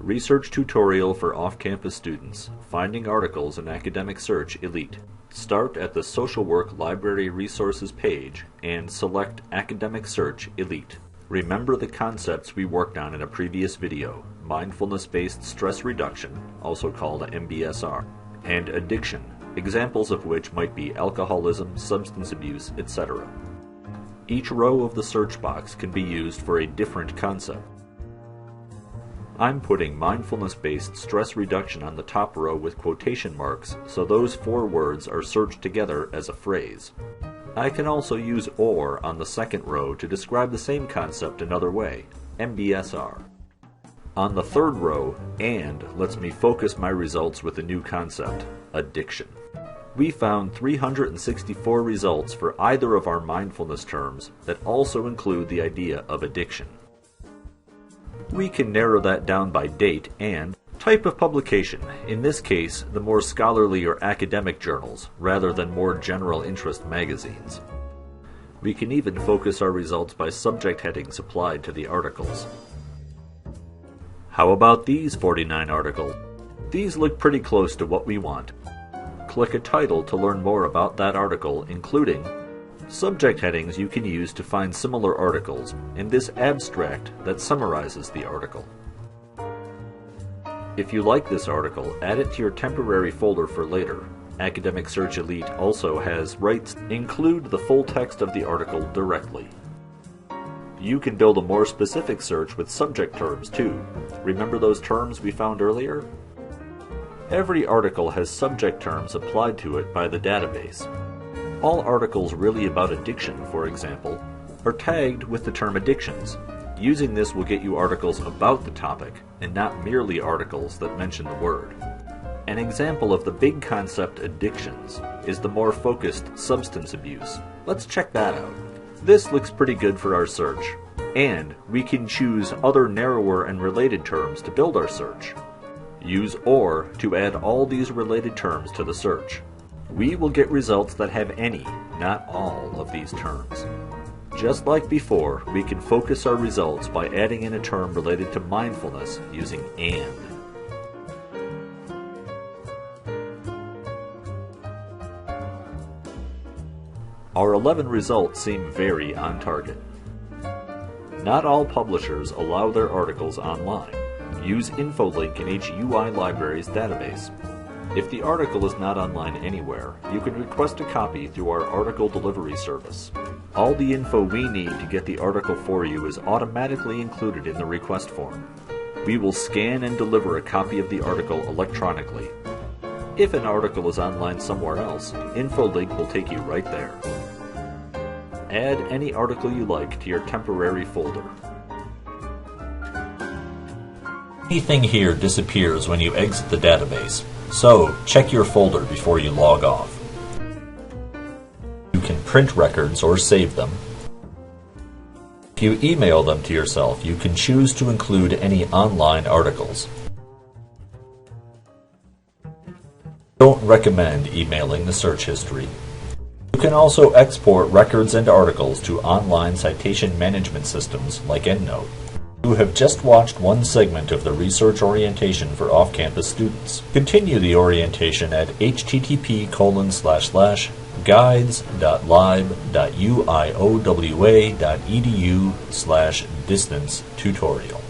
Research Tutorial for Off-Campus Students, Finding Articles in Academic Search Elite. Start at the Social Work Library Resources page and select Academic Search Elite. Remember the concepts we worked on in a previous video: mindfulness-based stress reduction, also called MBSR, and addiction, examples of which might be alcoholism, substance abuse, etc. Each row of the search box can be used for a different concept. I'm putting mindfulness-based stress reduction on the top row with quotation marks, so those 4 words are searched together as a phrase. I can also use OR on the second row to describe the same concept another way, MBSR. On the third row, AND lets me focus my results with a new concept, addiction. We found 364 results for either of our mindfulness terms that also include the idea of addiction. We can narrow that down by date and type of publication, in this case the more scholarly or academic journals, rather than more general interest magazines. We can even focus our results by subject headings applied to the articles. How about these 49 articles? These look pretty close to what we want. Click a title to learn more about that article, including subject headings you can use to find similar articles, and this abstract that summarizes the article. If you like this article, add it to your temporary folder for later. Academic Search Elite also has rights to include the full text of the article directly. You can build a more specific search with subject terms too. Remember those terms we found earlier? Every article has subject terms applied to it by the database. All articles really about addiction, for example, are tagged with the term addictions. Using this will get you articles about the topic, and not merely articles that mention the word. An example of the big concept addictions is the more focused substance abuse. Let's check that out. This looks pretty good for our search, and we can choose other narrower and related terms to build our search. Use OR to add all these related terms to the search. We will get results that have any, not all, of these terms. Just like before, we can focus our results by adding in a term related to mindfulness using AND. Our 11 results seem very on target. Not all publishers allow their articles online. Use InfoLink in HUI Library's database. If the article is not online anywhere, you can request a copy through our article delivery service. All the info we need to get the article for you is automatically included in the request form. We will scan and deliver a copy of the article electronically. If an article is online somewhere else, InfoLink will take you right there. Add any article you like to your temporary folder. Anything here disappears when you exit the database, so check your folder before you log off. You can print records or save them. If you email them to yourself, you can choose to include any online articles. Don't recommend emailing the search history. You can also export records and articles to online citation management systems like EndNote. You have just watched one segment of the research orientation for off-campus students. Continue the orientation at http://guides.lib.uiowa.edu/distance tutorial.